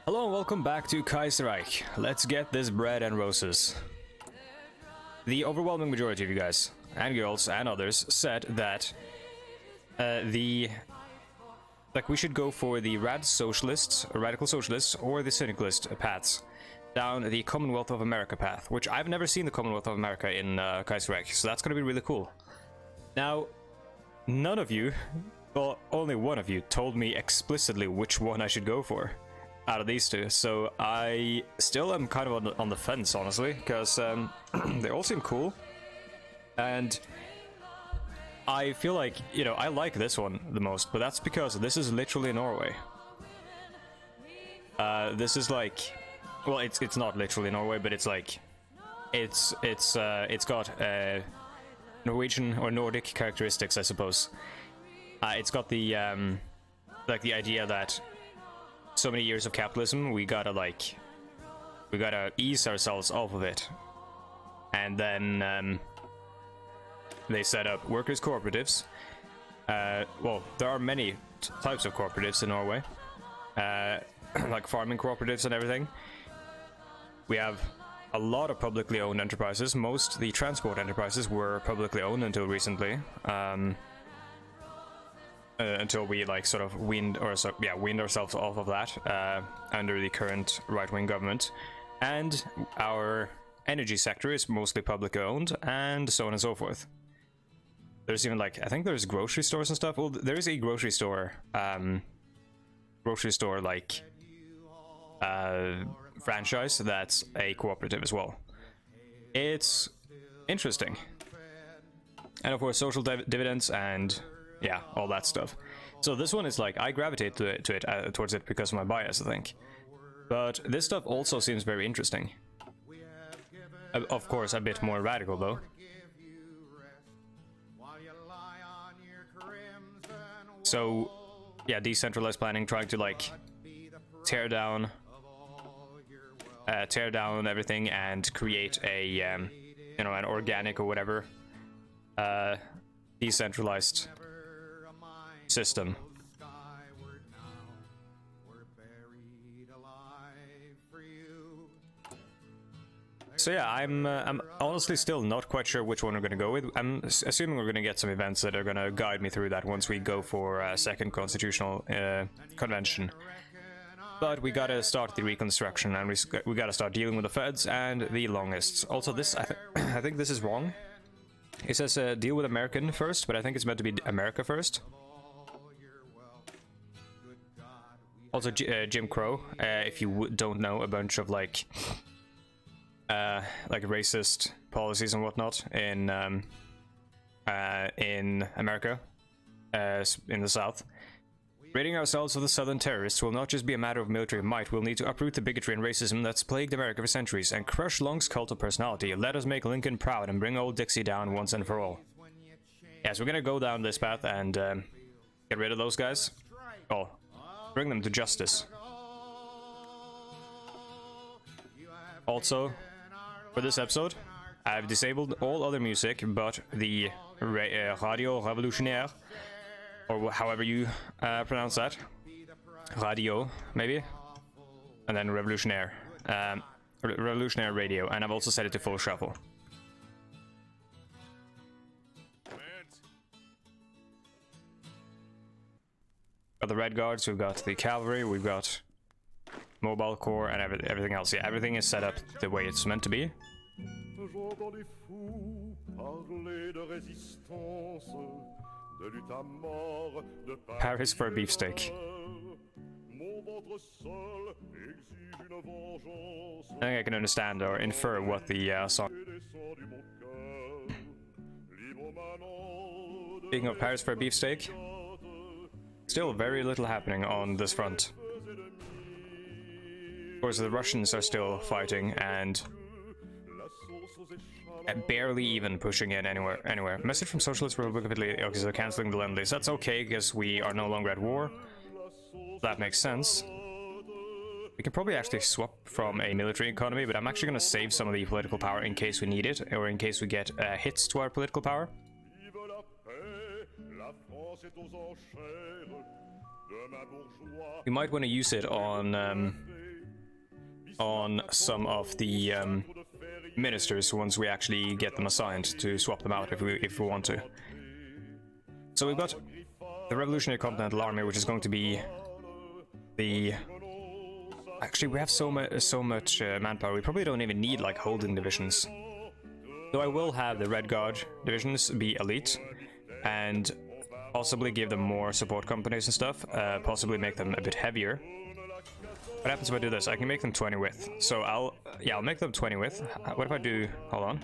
Hello and welcome back to Kaiserreich. Let's get this bread and roses. The overwhelming majority of you guys, and girls, and others said that we should go for the radical socialists, or the syndicalist paths down the Commonwealth of America path, which I've never seen the Commonwealth of America in Kaiserreich, so that's going to be really cool. Now, none of you, well, only one of you told me explicitly which one I should go for out of these two, so I still am kind of on the fence, honestly, because they all seem cool, and I feel like, you know, I like this one the most, but that's because this is literally Norway. This is like, well, it's not literally Norway, but it's like, it's got Norwegian or Nordic characteristics, I suppose. It's got the like the idea that so many years of capitalism, we gotta ease ourselves off of it, and then they set up workers' cooperatives. Well, there are many types of cooperatives in Norway, like farming cooperatives and everything. We have a lot of publicly owned enterprises. Most of the transport enterprises were publicly owned until recently, until we like sort of weaned ourselves off of that under the current right-wing government. And our energy sector is mostly publicly owned, and so on and so forth. There's even like, I think there's grocery stores and stuff. Well, there is a grocery store like franchise that's a cooperative as well. It's interesting. And of course, social dividends and yeah, all that stuff. So this one is like, I gravitate towards it because of my bias, I think. But this stuff also seems very interesting. Of course, a bit more radical though. So, yeah, decentralized planning, trying to like tear down everything and create a you know, an organic or whatever decentralized system. So yeah, I'm honestly still not quite sure which one we're going to go with. I'm assuming we're going to get some events that are going to guide me through that once we go for a second constitutional convention. But we gotta start the Reconstruction, and we gotta start dealing with the feds and the longists. Also, this I think this is wrong. It says deal with American first, but I think it's meant to be America first. Also, Jim Crow, if you don't know, a bunch of like racist policies and whatnot in America, in the South. Ridding ourselves of the Southern terrorists will not just be a matter of military might. We'll need to uproot the bigotry and racism that's plagued America for centuries and crush Long's cult of personality. Let us make Lincoln proud and bring old Dixie down once and for all. Yes, we're gonna go down this path and get rid of those guys. Oh, bring them to justice. Also, for this episode, I've disabled all other music but the Radio Revolutionnaire, or however you pronounce that. Radio, maybe? And then Revolutionnaire. Revolutionnaire Radio, and I've also set it to full shuffle. Got the Red Guards, we've got the Cavalry, we've got Mobile Corps, and everything else. Yeah, everything is set up the way it's meant to be. Paris for a beefsteak. I think I can understand or infer what the song. Speaking of Paris for a beefsteak, still very little happening on this front. Of course, the Russians are still fighting and barely even pushing in anywhere. Message from Socialist Republic of Italy. Okay, so cancelling the Lend-Lease. That's okay because we are no longer at war. That makes sense. We can probably actually swap from a military economy, but I'm actually going to save some of the political power in case we need it, or in case we get hits to our political power. We might want to use it on on some of the ministers once we actually get them assigned to swap them out if we want to. So we've got the Revolutionary Continental Army, which is going to be the... Actually, we have so much manpower, we probably don't even need like holding divisions. So I will have the Red Guard divisions be elite, and possibly give them more support companies and stuff, possibly make them a bit heavier. What happens if I do this? I can make them 20 width. So I'll make them 20 width. What if I do, hold on.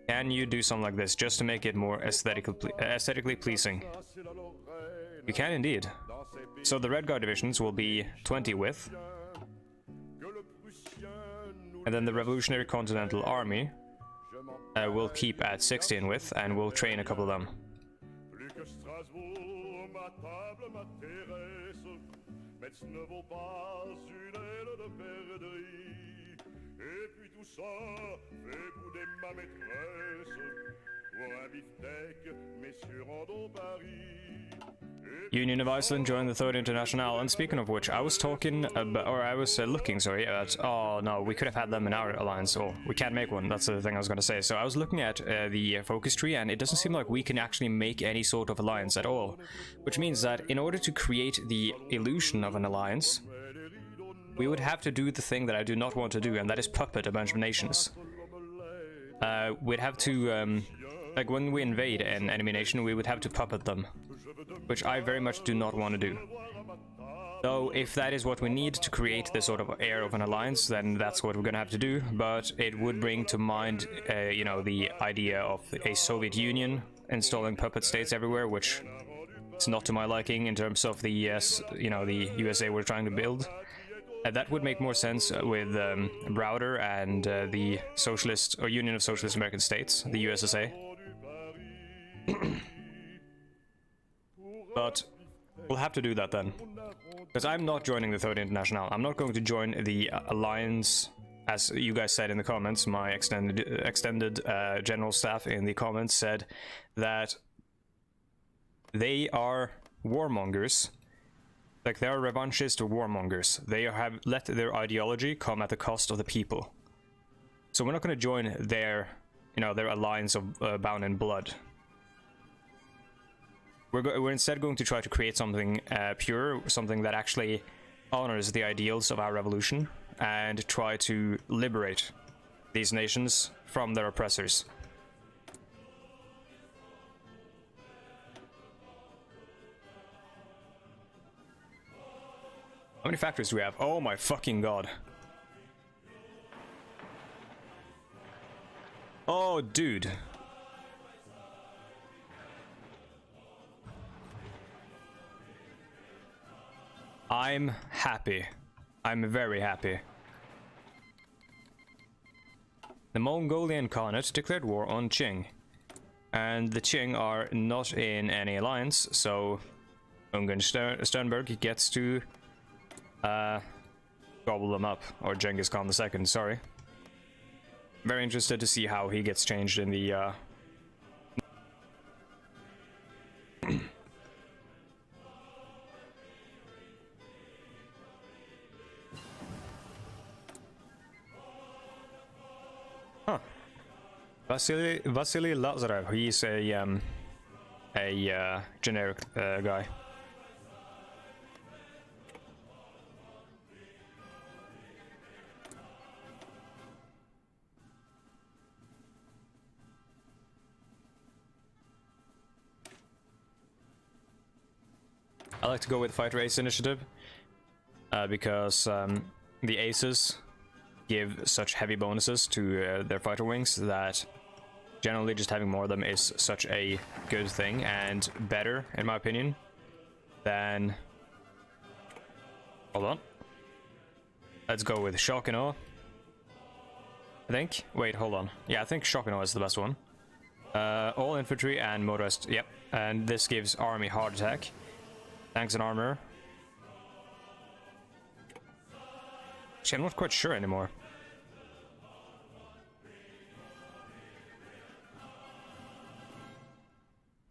Can you do something like this just to make it more aesthetically pleasing? You can indeed. So the Red Guard divisions will be 20 width. And then the Revolutionary Continental Army will keep at 60 in width, and we'll train a couple of them. Union of Iceland joined the Third International, and speaking of which, I was talking about, or I was looking, sorry, at, oh no, we could have had them in our alliance, or we can't make one, that's the thing I was going to say. So I was looking at the focus tree, and it doesn't seem like we can actually make any sort of alliance at all, which means that in order to create the illusion of an alliance, we would have to do the thing that I do not want to do, and that is puppet a bunch of nations. We'd have to, like when we invade an enemy nation, we would have to puppet them, which I very much do not want to do. Though if that is what we need to create this sort of air of an alliance, then that's what we're gonna have to do, but it would bring to mind, you know, the idea of a Soviet Union installing puppet states everywhere, which is not to my liking in terms of the the USA we're trying to build. That would make more sense with Browder and the Socialist or Union of Socialist American States, the USSA. But we'll have to do that then, because I'm not joining the Third International. I'm not going to join the alliance, as you guys said in the comments. My extended general staff in the comments said that they are warmongers. Like, they are revanchist warmongers. They have let their ideology come at the cost of the people. So we're not going to join their, their alliance of bound in blood. We're instead going to try to create something pure, something that actually honors the ideals of our revolution, and try to liberate these nations from their oppressors. How many factories do we have? Oh my fucking god. Oh, dude. I'm happy. I'm very happy. The Mongolian Khanate declared war on Qing. And the Qing are not in any alliance, so Ungern Sternberg gets to gobble them up, or Genghis Khan II, sorry. Very interested to see how he gets changed in the Huh. Vasily Lazarev, he's a generic guy. I like to go with Fighter Ace Initiative because the aces give such heavy bonuses to their fighter wings that generally just having more of them is such a good thing, and better, in my opinion, than... Hold on. Let's go with Shock and Awe, I think. Wait, hold on. Yeah, I think Shock and Awe is the best one. All infantry and motorist, yep. And this gives army hard attack. Tanks and armor. Actually, I'm not quite sure anymore.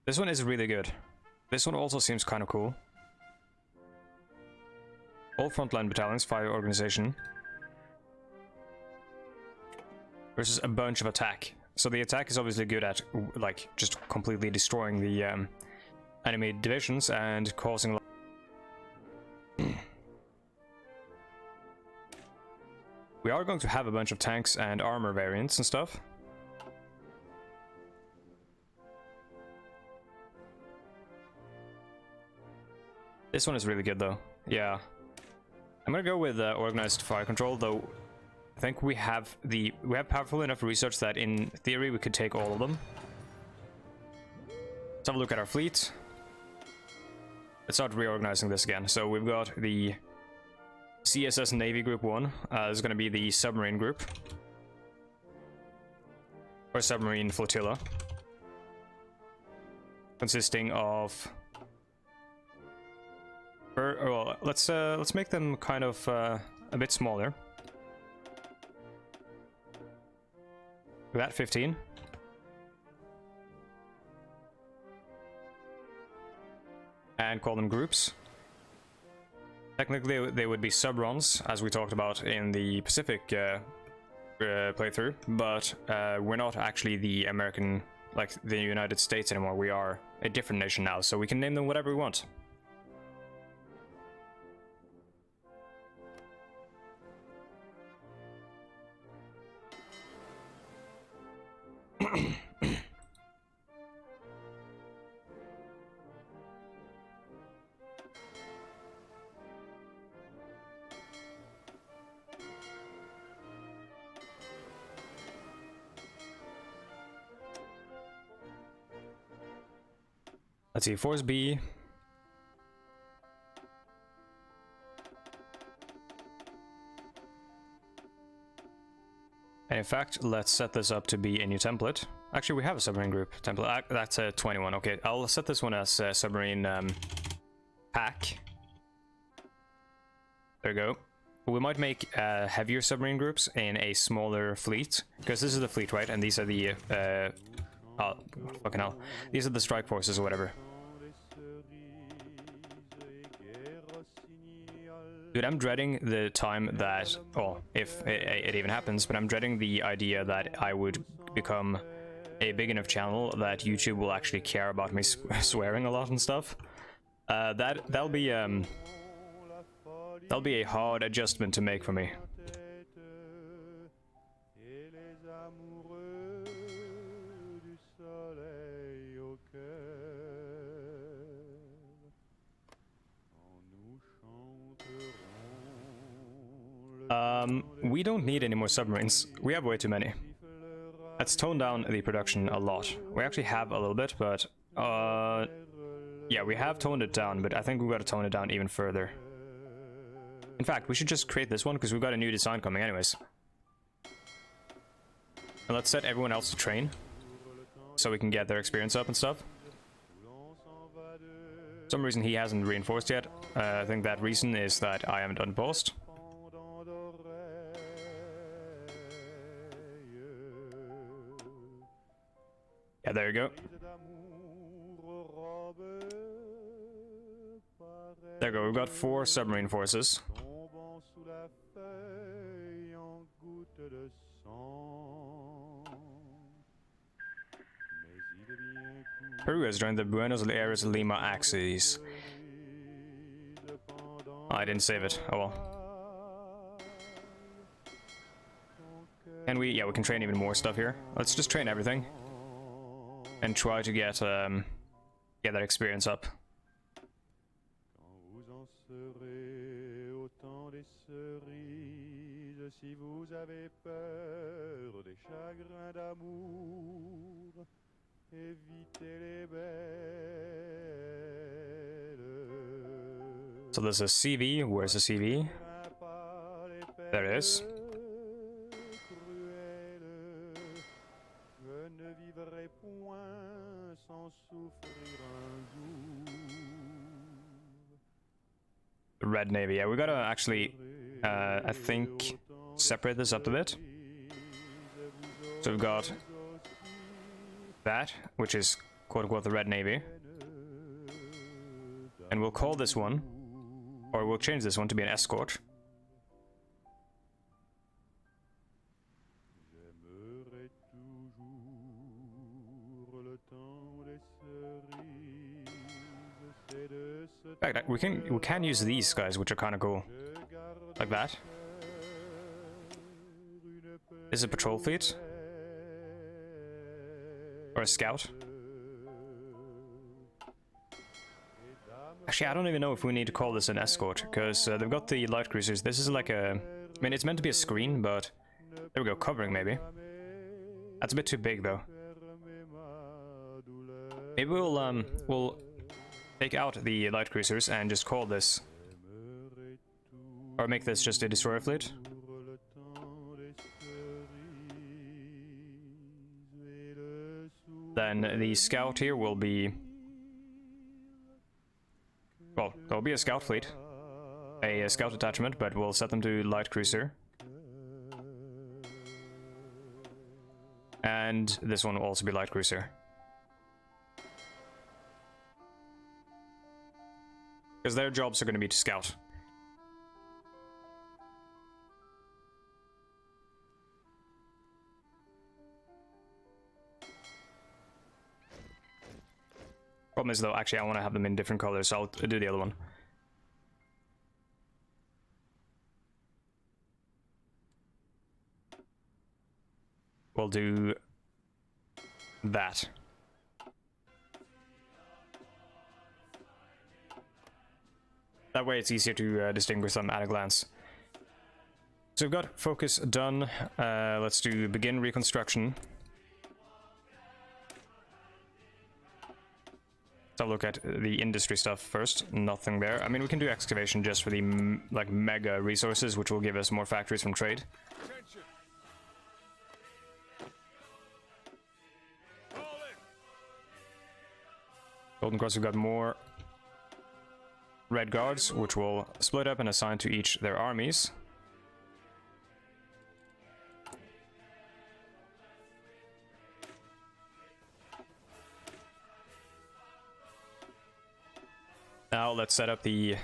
This one is really good. This one also seems kind of cool. All frontline battalions, fire organization. Versus a bunch of attack. So the attack is obviously good at, like, just completely destroying the enemy divisions and causing a lot. We are going to have a bunch of tanks and armor variants and stuff. This one is really good though. Yeah. I'm gonna go with organized fire control, though. I think we have powerful enough research that in theory we could take all of them. Let's have a look at our fleet. Let's start reorganizing this again. So we've got the CSS Navy Group 1. This is going to be the submarine group. Or submarine flotilla. Consisting of... well, let's make them kind of a bit smaller. That 15. And call them groups. Technically, they would be sub-runs, as we talked about in the Pacific playthrough, but we're not actually the American, like the United States anymore. We are a different nation now, so we can name them whatever we want. Let's see, Force B. And in fact, let's set this up to be a new template. Actually, we have a submarine group template. That's a 21. Okay, I'll set this one as a submarine pack. There we go. We might make heavier submarine groups in a smaller fleet, because this is the fleet, right? And these are the oh, fucking hell. These are the strike forces or whatever. Dude, I'm dreading the time that, oh, if it even happens, but I'm dreading the idea that I would become a big enough channel that YouTube will actually care about me swearing a lot and stuff. That'll be a hard adjustment to make for me. We don't need any more submarines. We have way too many. Let's tone down the production a lot. We actually have a little bit, but yeah, we have toned it down, but I think we've got to tone it down even further. In fact, we should just create this one because we've got a new design coming anyways. And let's set everyone else to train so we can get their experience up and stuff. For some reason he hasn't reinforced yet. I think that reason is that I haven't unpaused. Yeah, there you go. There you go, we've got 4 submarine forces. Peru has joined the Buenos Aires Lima axis. Oh, I didn't save it. Oh well. And yeah, we can train even more stuff here. Let's just train everything. And try to get that experience up. So there's a CV. Where's the CV? There it is. The Red Navy. Yeah, we gotta actually, I think, separate this up a bit. So we've got that, which is quote-unquote the Red Navy. And we'll call this one Or we'll change this one to be an escort. In fact, we can use these guys, which are kind of cool, like that. Is it a patrol fleet or a scout? Actually, I don't even know if we need to call this an escort, because they've got the light cruisers. This is like a... I mean, it's meant to be a screen, but... There we go, covering maybe. That's a bit too big, though. Maybe we'll take out the light cruisers and just call this... Or make this just a destroyer fleet. Then the scout here will be... Well, there'll be a scout fleet, a scout detachment, but we'll set them to light cruiser. And this one will also be light cruiser. Because their jobs are going to be to scout. Problem is though, actually I want to have them in different colors, so I'll do the other one. We'll do that. That way it's easier to distinguish them at a glance. So we've got focus done. Let's do begin reconstruction. Let's have a look at the industry stuff first. Nothing there. I mean, we can do excavation just for the like mega resources, which will give us more factories from trade. Golden Cross, we've got more red guards, which will split up and assign to each their armies. Now let's set up the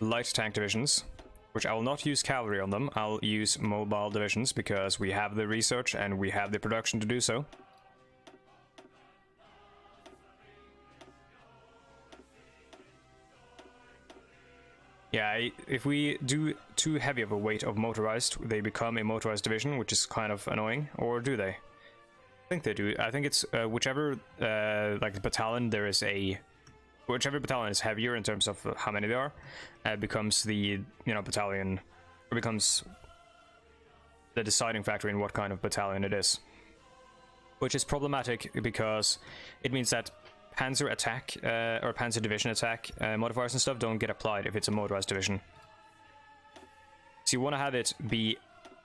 light tank divisions, which I will not use cavalry on them. I'll use mobile divisions because we have the research and we have the production to do so. Yeah, if we do too heavy of a weight of motorized, they become a motorized division, which is kind of annoying. Or do they? I think they do. I think it's whichever like the battalion there is a... Whichever battalion is heavier in terms of how many there are, becomes the, battalion, or becomes the deciding factor in what kind of battalion it is. Which is problematic because it means that Panzer attack, or Panzer division attack modifiers and stuff don't get applied if it's a motorized division. So you want to have it be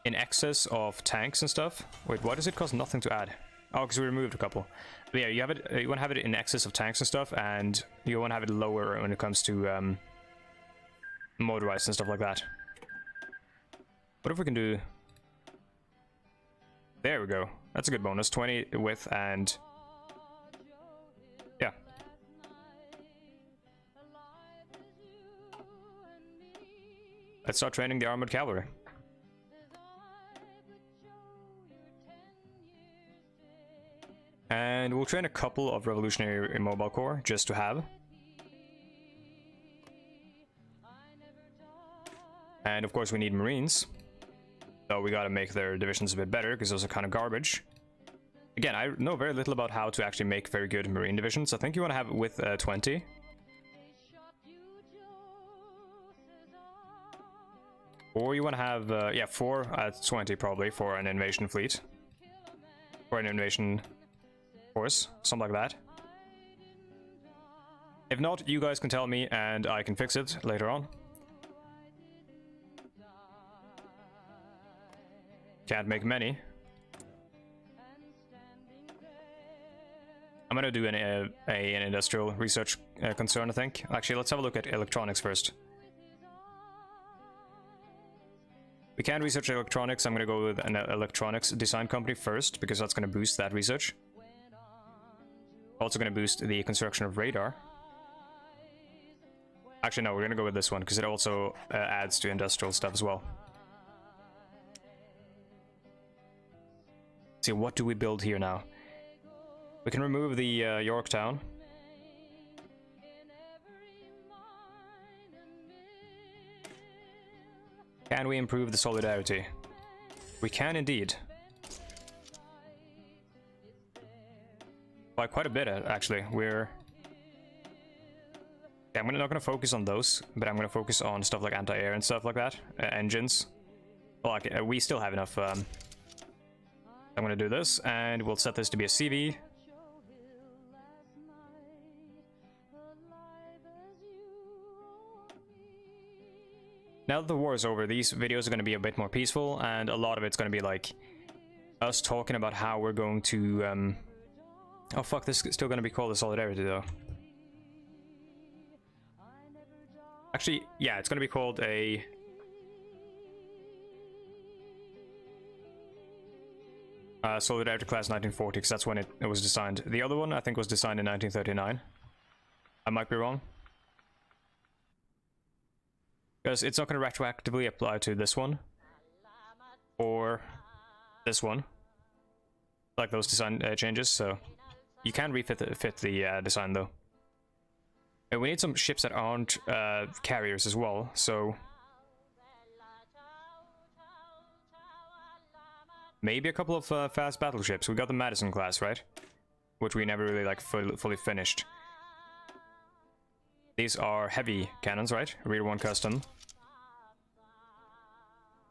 in excess of tanks and stuff. Wait, why does it cost nothing to add? Oh, because we removed a couple. But yeah, you want to have it in excess of tanks and stuff, and you want to have it lower when it comes to motorized and stuff like that. What if we can do... There we go. That's a good bonus. 20 width and... Yeah. Let's start training the armored cavalry. And we'll train a couple of revolutionary mobile corps just to have. And of course we need marines. So we gotta make their divisions a bit better because those are kind of garbage. Again, I know very little about how to actually make very good marine divisions. I think you want to have it with 20. Or you want to have, yeah, 4 at 20 probably for an invasion fleet. Or an invasion force, something like that. If not, you guys can tell me and I can fix it later on. Can't make many. I'm gonna do an industrial research concern, I think. Actually, let's have a look at electronics first. We can research electronics. I'm gonna go with an electronics design company first, because that's gonna boost that research. Also gonna boost the construction of radar. Actually, no, we're gonna go with this one because it also adds to industrial stuff as well. Let's see, what do we build here now? We can remove the Yorktown. Can we improve the solidarity? We can indeed. By quite a bit, actually. We're... Yeah, I'm not going to focus on those, but I'm going to focus on stuff like anti-air and stuff like that. Engines. Well, okay, we still have enough. I'm going to do this, and we'll set this to be a CV. Now that the war is over, these videos are going to be a bit more peaceful, and a lot of it's going to be like us talking about how we're going to... Oh fuck, this is still going to be called the Solidarity though. Actually, yeah, it's going to be called a... Solidarity Class 1940, because that's when it was designed. The other one, I think, was designed in 1939. I might be wrong. Because it's not going to retroactively apply to this one. Or this one. Like those design changes, so... You can refit the design, though. And we need some ships that aren't carriers as well, so... Maybe a couple of fast battleships. We got the Madison class, right? Which we never really, like, fully finished. These are heavy cannons, right? Rear 1 custom.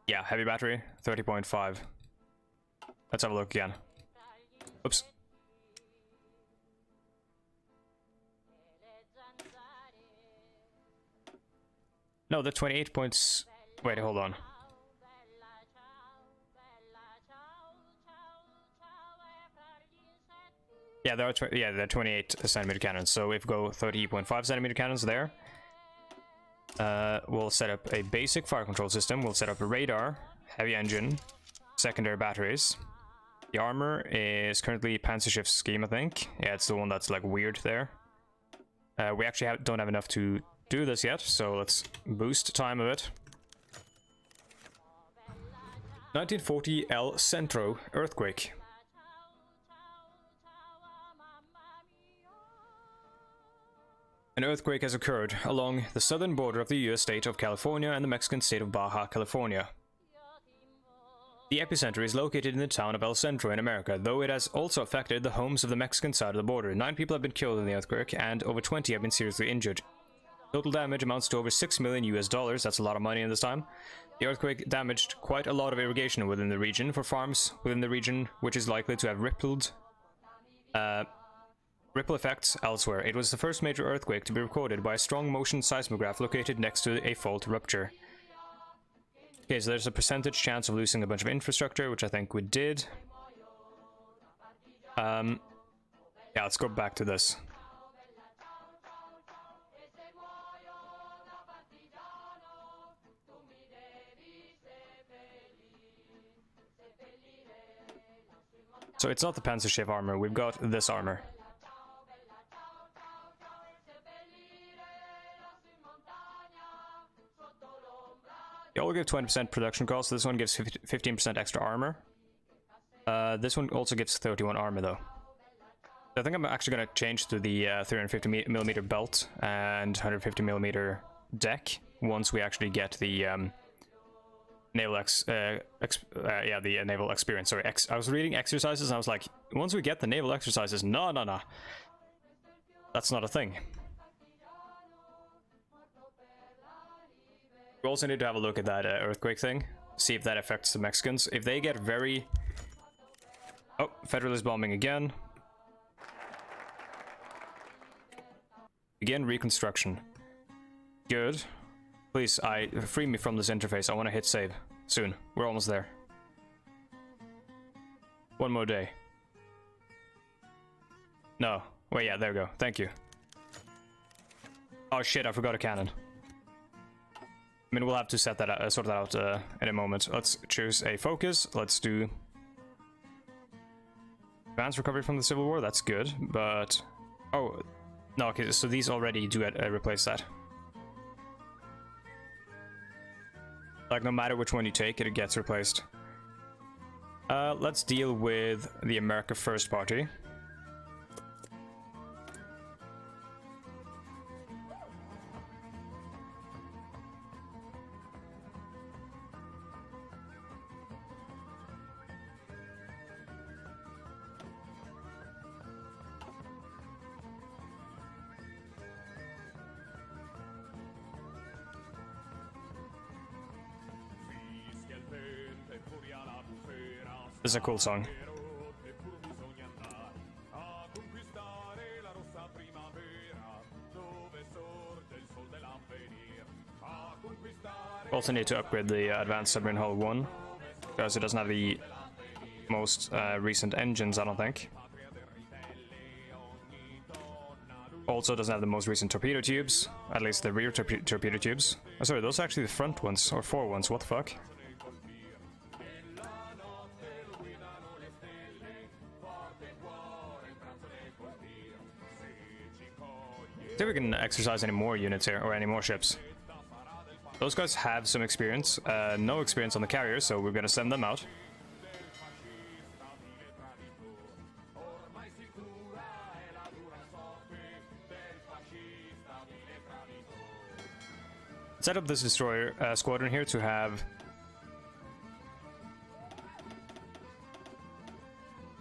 Yeah, heavy battery, 30.5. Let's have a look again. Oops. No, the 28 points... Wait, hold on. Yeah, they're 28 centimeter cannons. So if we go 30.5 centimeter cannons there, we'll set up a basic fire control system. We'll set up a radar, heavy engine, secondary batteries. The armor is currently Panzerschiff's scheme, I think. Yeah, it's the one that's like weird there. We actually don't have enough to do this yet, so let's boost time of it. 1940 El Centro earthquake. An earthquake has occurred along the southern border of the US state of California and the Mexican state of Baja California. The epicenter is located in the town of El Centro in America, though it has also affected the homes of the Mexican side of the border. 9 people have been killed in the earthquake, and over 20 have been seriously injured. Total damage amounts to over $6 million US. That's a lot of money in this time. The earthquake damaged quite a lot of irrigation within the region for farms within the region, which is likely to have ripple effects elsewhere. It was the first major earthquake to be recorded by a strong motion seismograph located next to a fault rupture. Okay, so there's a percentage chance of losing a bunch of infrastructure, which I think we did. Yeah, let's go back to this. So it's not the Panzerschiff armor, we've got this armor. They all give 20% production cost. This one gives 15% extra armor. This one also gives 31 armor though. I think I'm actually going to change to the 350mm belt and 150mm deck once we actually get the naval the naval experience. Sorry, I was reading exercises and I was like, once we get the naval exercises, no. That's not a thing. We also need to have a look at that earthquake thing, see if that affects the Mexicans. If they get very... Oh, Federalist bombing again. Begin Reconstruction. Good. Please, free me from this interface. I want to hit save. Soon. We're almost there. One more day. No. Wait, yeah, there we go. Thank you. Oh shit, I forgot a cannon. I mean, we'll have to set that out, sort that out in a moment. Let's choose a focus. Let's do advanced recovery from the Civil War. That's good, but... Oh, no, okay, so these already do replace that. Like, no matter which one you take, it gets replaced. Let's deal with the America First Party. This is a cool song. Also need to upgrade the Advanced Submarine Hull 1, because it doesn't have the most recent engines, I don't think. Also doesn't have the most recent torpedo tubes, at least the rear torpedo tubes. Oh, sorry, those are actually the front ones, or fore ones, what the fuck? See if we can exercise any more units here, or any more ships. Those guys have some experience, no experience on the carrier, so we're gonna send them out. Set up this destroyer squadron here to have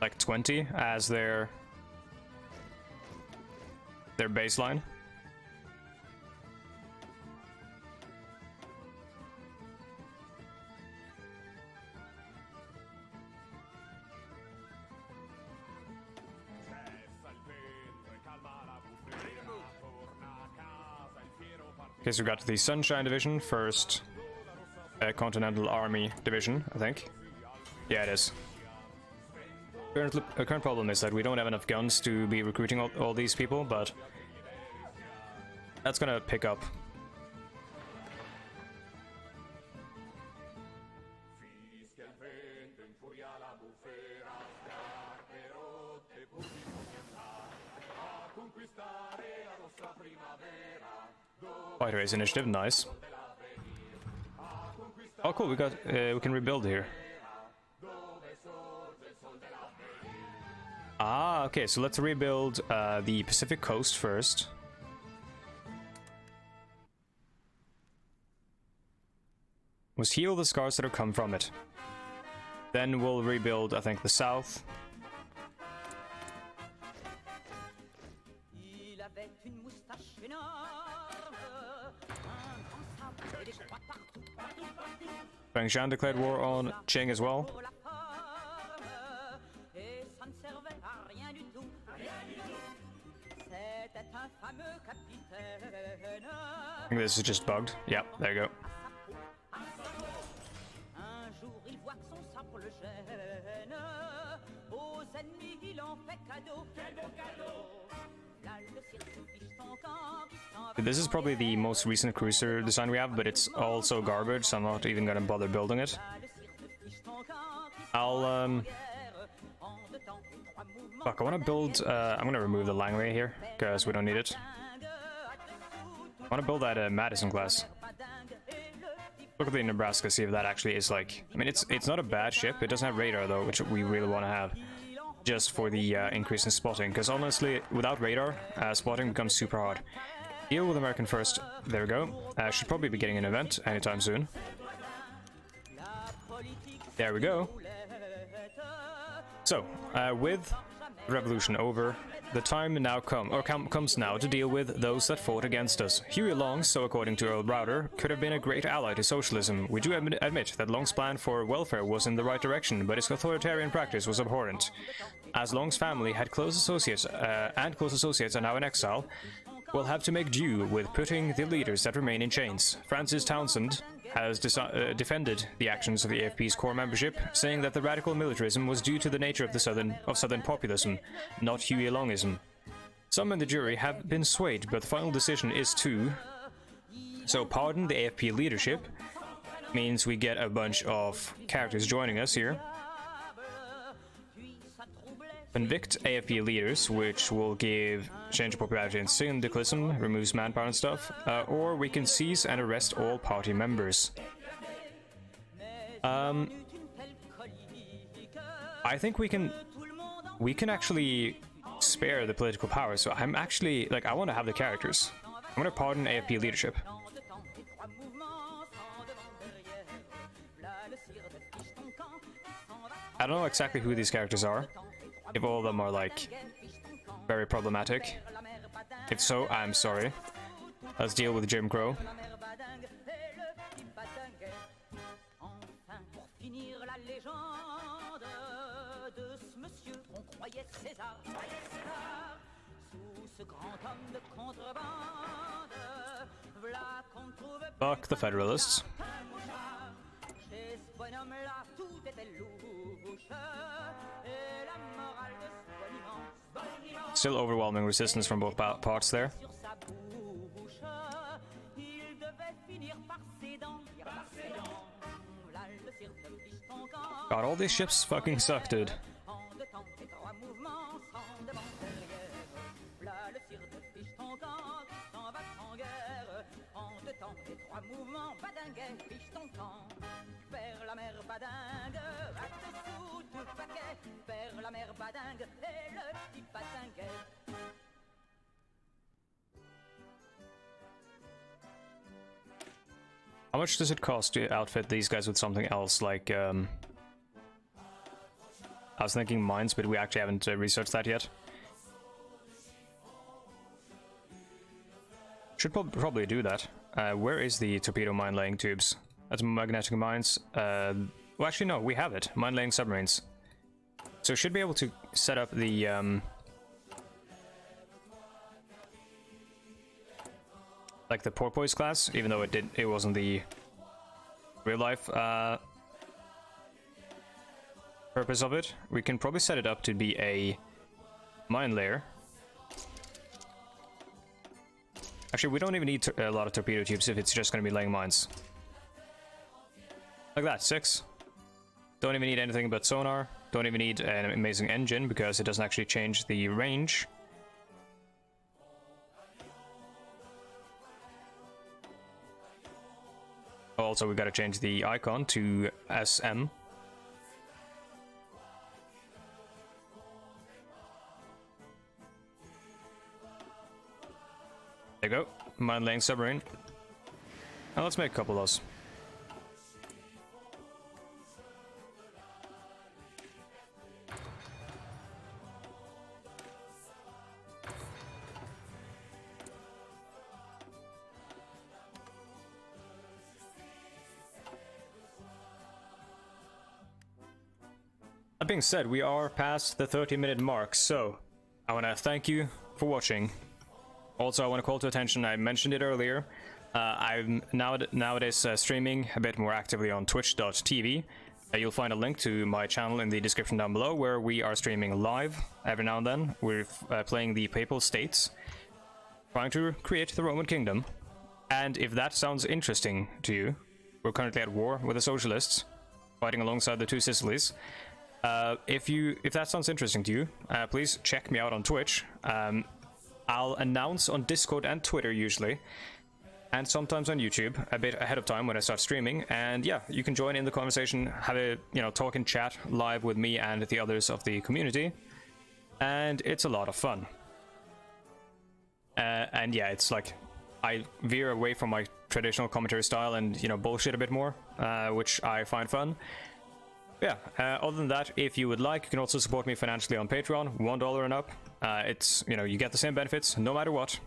like 20 as their baseline. Okay, so we got the Sunshine Division, first Continental Army Division, I think. Yeah, it is. Current problem is that we don't have enough guns to be recruiting all these people, but that's gonna pick up. Fighter Race Initiative, nice. Oh cool, we can rebuild here. Ah, okay, so let's rebuild the Pacific Coast first. Must heal the scars that have come from it. Then we'll rebuild, I think, the South. Fengshan declared war on Qing as well. I think this is just bugged. Yeah, there you go. This is probably the most recent cruiser design we have, but it's also garbage, so I'm not even gonna bother building it. Fuck, I wanna build... I'm gonna remove the Langley here, because we don't need it. I wanna build that Madison class. Look at the Nebraska, see if that actually is like... I mean, it's not a bad ship, it doesn't have radar though, which we really wanna have. Just for the increase in spotting, because honestly, without radar, spotting becomes super hard. Deal with American first. There we go. Should probably be getting an event anytime soon. There we go. So, with revolution over, the time now comes now to deal with those that fought against us. Huey Long, so according to Earl Browder, could have been a great ally to socialism. We do admit that Long's plan for welfare was in the right direction, but his authoritarian practice was abhorrent. As Long's family had close associates are now in exile, we'll have to make do with putting the leaders that remain in chains. Francis Townsend has defended the actions of the AFP's core membership, saying that the radical militarism was due to the nature of the Southern populism, not Huey Longism. Some in the jury have been swayed, but the final decision is to... So pardon the AFP leadership, means we get a bunch of characters joining us here. Convict AFP leaders, which will give change of popularity and syndicalism, removes manpower and stuff, or we can seize and arrest all party members. I think we can actually spare the political power, so I'm actually, like, I want to have the characters. I'm gonna pardon AFP leadership. I don't know exactly who these characters are, if all of them are, like, very problematic. If so, I'm sorry. Let's deal with Jim Crow. Fuck the Federalists. Still overwhelming resistance from both parts there. God, all these ships fucking suck, dude. How much does it cost to outfit these guys with something else, like, I was thinking mines, but we actually haven't researched that yet. Should probably do that. Where is the torpedo mine laying tubes? That's magnetic mines. Well, actually, no, we have it. Mine laying submarines. So should be able to set up the like the porpoise class, even though it wasn't the real life purpose of it. We can probably set it up to be a mine layer. Actually, we don't even need a lot of torpedo tubes if it's just going to be laying mines. Like that, 6. Don't even need anything but sonar. Don't even need an amazing engine because it doesn't actually change the range. Also, we gotta change the icon to SM. There you go. Mine laying submarine. Now let's make a couple of those. That being said, we are past the 30-minute mark, so I want to thank you for watching. Also, I want to call to attention, I mentioned it earlier, I'm nowadays streaming a bit more actively on twitch.tv. You'll find a link to my channel in the description down below, where we are streaming live every now and then. We're playing the Papal States, trying to create the Roman Kingdom. And if that sounds interesting to you, we're currently at war with the Socialists, fighting alongside the two Sicilies. If that sounds interesting to you, please check me out on Twitch. I'll announce on Discord and Twitter usually, and sometimes on YouTube a bit ahead of time when I start streaming. And yeah, you can join in the conversation, have a talk and chat live with me and the others of the community, and it's a lot of fun. And yeah, it's like I veer away from my traditional commentary style and bullshit a bit more, which I find fun. Yeah, other than that, if you would like, you can also support me financially on Patreon, $1 and up. It's, you get the same benefits no matter what,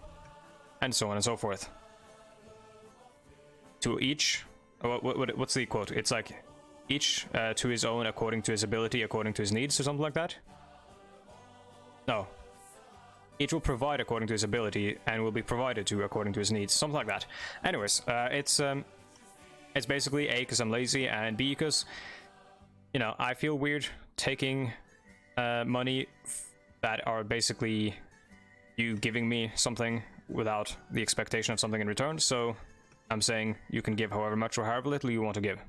and so on and so forth. To each, what's the quote? It's like, each to his own, according to his ability, according to his needs, or something like that? No. Each will provide according to his ability, and will be provided to according to his needs, something like that. Anyways, it's basically A, because I'm lazy, and B, because I feel weird taking money that are basically you giving me something without the expectation of something in return. So I'm saying you can give however much or however little you want to give.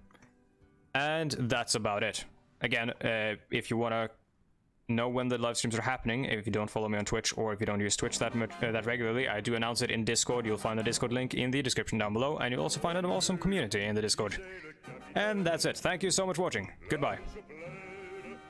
And that's about it. Again, if you want to know when the live streams are happening if you don't follow me on Twitch, or if you don't use Twitch that regularly. I do announce it in Discord. You'll find the Discord link in the description down below, and you'll also find an awesome community in the Discord. And that's it. Thank you so much for watching. Goodbye.